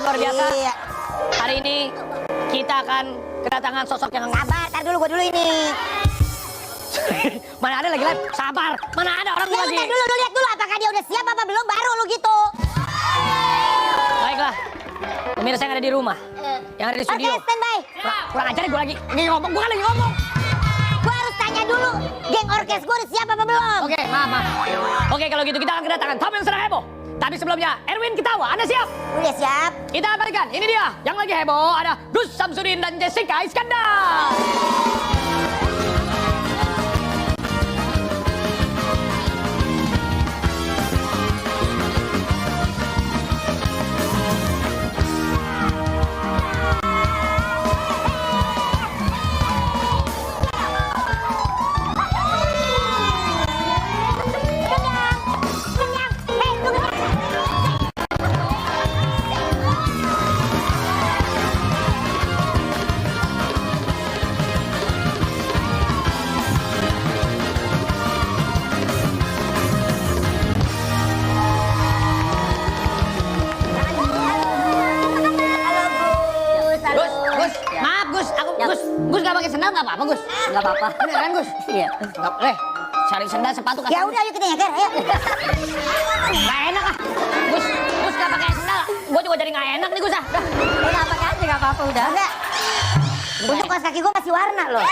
luar biasa. Iya. Hari ini kita akan kedatangan sosok yang Sabar, tar dulu gua dulu ini. mana ada lagi live. Sabar, mana ada orang Ya, lagi. bentar dulu, lu lihat dulu apakah dia udah siap apa belum, baru lu gitu. Baiklah, pemirsa yang ada di rumah, yang ada di studio. Oke, standby. Kurang ajar gue lagi ngomong, gue kan lagi ngomong. Gua harus tanya dulu, geng orkes gua udah siap apa belum? Oke, maaf. Oke, kalau gitu kita akan kedatangan tamu yang sedang heboh. Tapi sebelumnya, Erwin ketawa, Anda siap? Udah siap. Kita balikan, ini dia yang lagi heboh, ada Gus Samsudin dan Jessica Iskandar. Gus gak pakai sendal nggak apa-apa Gus? Nggak apa-apa. Bener kan Gus? Iya. Cari sendal sepatu kan? Ya udah, ayo kita nyeker, ayo. Nggak enak ah. Gus gak pakai sendal. Gue juga jadi nggak enak nih Gus ah. Nggak pakai aja, nggak apa-apa udah. Enggak. Untuk kaos kaki gua masih warna loh.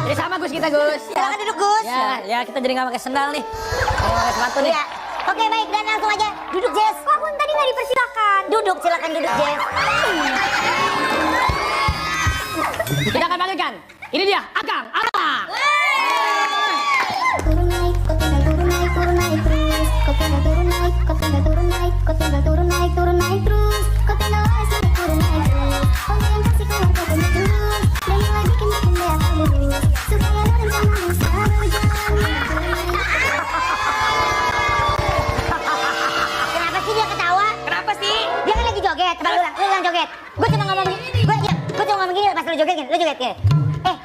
Jadi sama Gus kita Gus. Silakan duduk Gus. Ya kita jadi nggak pakai sendal nih. Nggak pakai sepatu nih. Iya. Oke baik, dan langsung aja duduk Jess. Kok aku tadi nggak dipersilakan? Duduk, silakan duduk Jess. Kita akan panggilkan. Ini dia Akang Abang. Turun naik, kok tinggal turun naik terus. Kok tinggal turun naik, kok tinggal turun naik, kok tinggal turun naik terus. Kok tinggal naik turun naik terus. Oh yang kasih keluar kok tinggal terus. Dan yang lagi bikin dia lurus. Supaya lo rencana bisa berjalan. Kenapa sih dia ketawa? Kenapa sih? Dia kan lagi joget, coba lu yang joget. Gue cuma ngomong gini, gue cuma ngomong gini pas lu joget gini.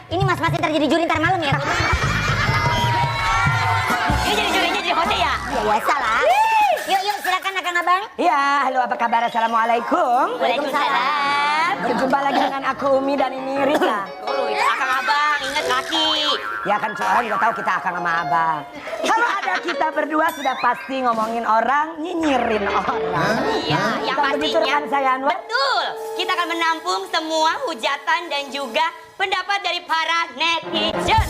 Ini mas-mas ntar jadi juri ntar malam ya. Ini jadi jurinya jadi host ya? Ya biasa lah. Yuk silakan Akang Abang. Ya, halo apa kabar? Assalamualaikum. Waalaikumsalam. Berjumpa lagi dengan aku Umi dan ini Rita. Itu Akang Abang, ingat kaki. Ya kan orang juga tahu kita akan sama abang. Kalau ada kita berdua sudah pasti ngomongin orang, nyinyirin orang. Iya, yang Bukan begitu, pastinya rekan saya, Anwar? betul. Kita akan menampung semua hujatan dan juga pendapat dari para netizen.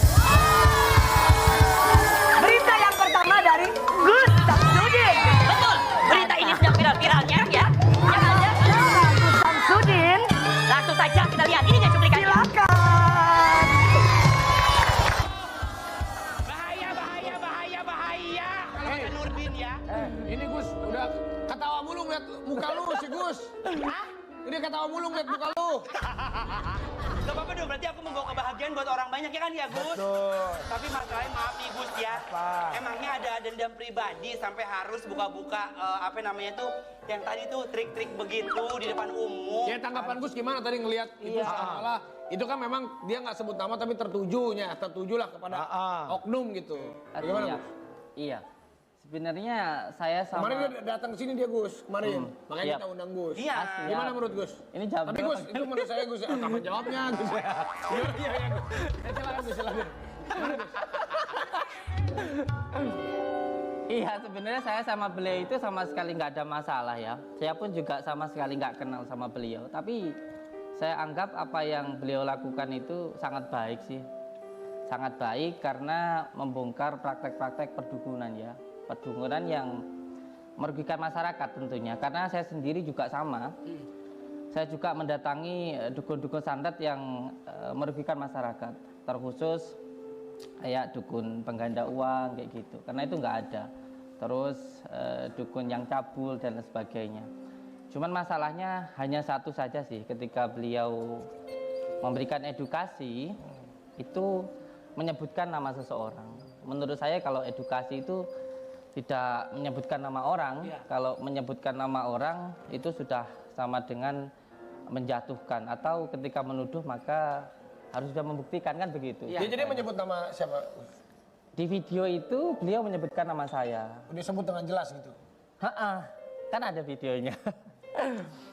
Berita yang pertama dari Gus Samsudin. Betul. Berita ini sedang viral-viralnya ya. Yang ada Gus Samsudin, langsung saja kita lihat. Ini dia cuplikannya. silakan. Bahaya. Kalau kata Nurdin ya. Ini Gus, udah ketawa mulu ngeliat muka lu si Gus. Ini ketawa mulu ngeliat muka lu. Gak apa-apa dong, berarti aku membawa kebahagiaan buat orang banyak ya kan ya Gus? Betul. Tapi masalahnya maaf nih Gus ya. Apa? Emangnya ada dendam pribadi sampai harus buka-buka apa namanya tuh yang tadi tuh trik-trik begitu di depan umum. Ya tanggapan Gus gimana tadi ngeliat itu salah. Itu kan memang dia nggak sebut nama tapi tertujulah kepada oknum gitu. Bagaimana Gus? Iya. Sebenarnya saya sama... Kemarin dia datang ke sini dia Gus, kemarin. Makanya Siap. kita undang Gus. Iya. Gimana menurut Gus? Ini jawab Tapi berapa Gus, itu menurut saya Gus, kapan jawabnya Gus? Iya Gus. Silakan Gus, silakan. Gimana Gus? Iya, sebenarnya saya sama beliau itu sama sekali nggak ada masalah ya. Saya pun juga sama sekali nggak kenal sama beliau. Tapi saya anggap apa yang beliau lakukan itu sangat baik sih. Sangat baik karena membongkar praktek-praktek perdukunan ya. Perdukunan yang merugikan masyarakat tentunya. Karena saya sendiri juga sama. Saya juga mendatangi dukun-dukun santet yang merugikan masyarakat. Terkhusus kayak dukun pengganda uang kayak gitu. Karena itu nggak ada. Terus dukun yang cabul dan sebagainya. Cuman masalahnya hanya satu saja sih. Ketika beliau memberikan edukasi, itu menyebutkan nama seseorang. Menurut saya kalau edukasi itu tidak menyebutkan nama orang, kalau menyebutkan nama orang itu sudah sama dengan menjatuhkan, atau ketika menuduh maka harus sudah membuktikan, kan begitu. Dia jadi menyebut nama siapa? Di video itu beliau menyebutkan nama saya. Dia sebut dengan jelas gitu. Kan ada videonya.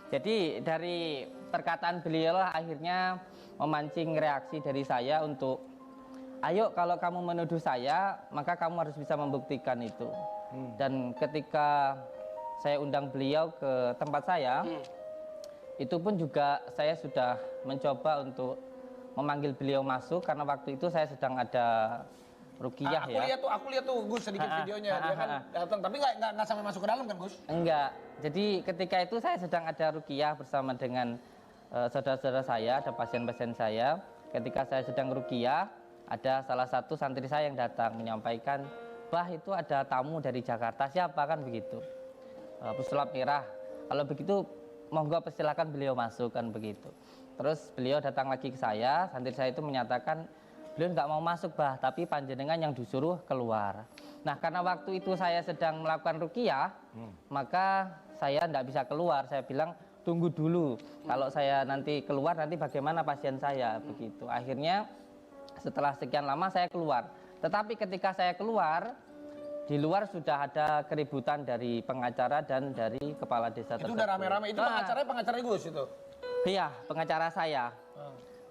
Jadi dari perkataan beliau lah akhirnya memancing reaksi dari saya untuk, ayo kalau kamu menuduh saya, maka kamu harus bisa membuktikan itu. Dan ketika saya undang beliau ke tempat saya, itu pun juga saya sudah mencoba untuk memanggil beliau masuk karena waktu itu saya sedang ada ruqyah ya. Aku lihat tuh Gus sedikit videonya, dia kan datang, tapi nggak sampai masuk ke dalam kan Gus? Enggak. Jadi ketika itu saya sedang ada ruqyah bersama dengan saudara-saudara saya, ada pasien-pasien saya. Ketika saya sedang ruqyah, ada salah satu santri saya yang datang menyampaikan, "Bah, itu ada tamu dari Jakarta, siapa?" kan begitu. Pesulap merah. Kalau begitu monggo persilakan beliau masuk kan begitu. Terus beliau datang lagi ke saya, santri saya itu menyatakan, beliau nggak mau masuk bah, tapi panjenengan yang disuruh keluar. Nah karena waktu itu saya sedang melakukan ruqyah, maka saya nggak bisa keluar. Saya bilang tunggu dulu, kalau saya nanti keluar nanti bagaimana pasien saya begitu. Akhirnya setelah sekian lama saya keluar. Tetapi ketika saya keluar, di luar sudah ada keributan dari pengacara dan dari kepala desa Itu tersebut. udah rame-rame, itu pengacaranya Gus itu? Iya, pengacara saya.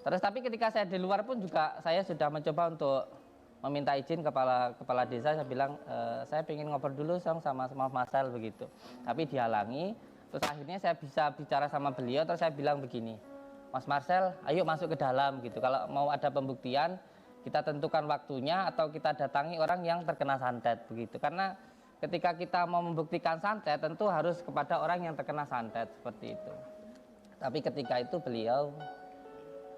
Terus tapi ketika saya di luar pun juga saya sudah mencoba untuk meminta izin kepala desa. Saya bilang saya ingin ngobrol dulu sama Mas Sel begitu. Tapi dihalangi. Terus akhirnya saya bisa bicara sama beliau. Terus saya bilang begini, Mas Marcel, ayo masuk ke dalam gitu. Kalau mau ada pembuktian, kita tentukan waktunya atau kita datangi orang yang terkena santet begitu. Karena ketika kita mau membuktikan santet tentu harus kepada orang yang terkena santet seperti itu. Tapi ketika itu beliau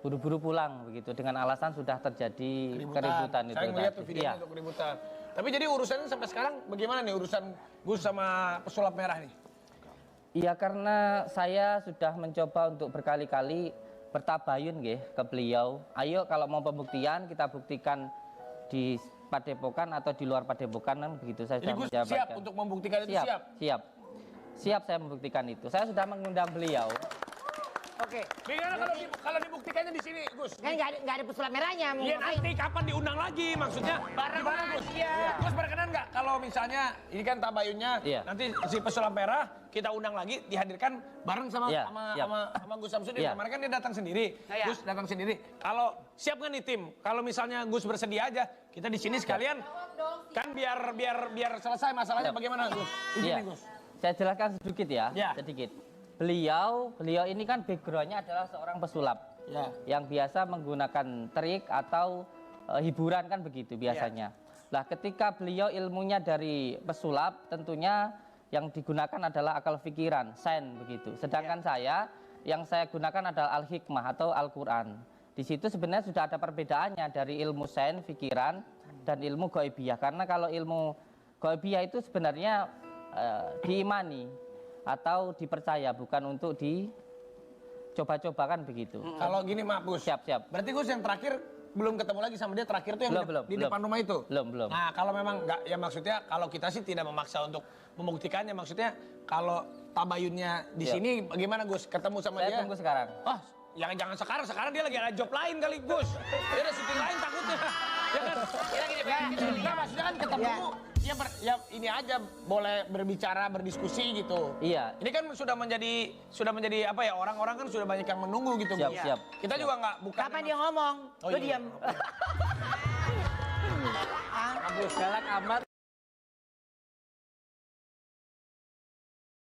buru-buru pulang begitu dengan alasan sudah terjadi keributan itu. Saya ngeliat tuh videonya untuk keributan. Tapi jadi urusannya sampai sekarang bagaimana nih urusan Gus sama pesulap merah nih? Iya, karena saya sudah mencoba untuk berkali-kali bertabayun nggih ke beliau. Ayo kalau mau pembuktian kita buktikan di Padepokan atau di luar Padepokan kan begitu. Saya Jadi Gus siap untuk membuktikan itu siap? Siap saya membuktikan itu. Saya sudah mengundang beliau. Oke. Gimana kalau dibuktikannya di sini, Gus? Kan nggak ada pesulap merahnya. Iya nanti kapan diundang lagi maksudnya? Gimana Gus? Gus berkenan nggak kalau misalnya ini kan tabayunnya nanti si pesulap merah kita undang lagi dihadirkan bareng sama Gus Samsudin. Kemarin kan dia datang sendiri. Gus datang sendiri. Kalau siap nggak nih tim? Kalau misalnya Gus bersedia aja, kita di sini sekalian kan biar selesai masalahnya bagaimana Gus? Ini Gus. Saya jelaskan sedikit ya. Sedikit. Beliau ini kan backgroundnya adalah seorang pesulap yang biasa menggunakan trik atau hiburan kan begitu biasanya. Lah ketika beliau ilmunya dari pesulap tentunya yang digunakan adalah akal pikiran, sen begitu. Sedangkan saya yang saya gunakan adalah al-hikmah atau Al-Quran. Di situ sebenarnya sudah ada perbedaannya dari ilmu sen, pikiran dan ilmu ghaibiyah. Karena kalau ilmu ghaibiyah itu sebenarnya diimani atau dipercaya, bukan untuk dicoba-cobakan begitu. Kalau gini Mak Gus. Siap. Berarti Gus yang terakhir belum ketemu lagi sama dia, terakhir tuh yang di depan rumah itu? Belum. Nah kalau memang nggak, ya maksudnya kalau kita sih tidak memaksa untuk membuktikannya, maksudnya kalau tabayunnya di sini bagaimana Gus? Ketemu sama dia? Saya tunggu sekarang. Oh, jangan sekarang dia lagi ada job lain kali Gus. Dia ada syuting lain takutnya. Ya kan? Kita maksudnya kan ketemu ya ini aja boleh berbicara, berdiskusi gitu. Iya. Ini kan sudah menjadi apa ya, orang-orang kan sudah banyak yang menunggu gitu. Siap. Kita juga nggak bukan. Kapan dia ngomong? Lu diam. Galak amat.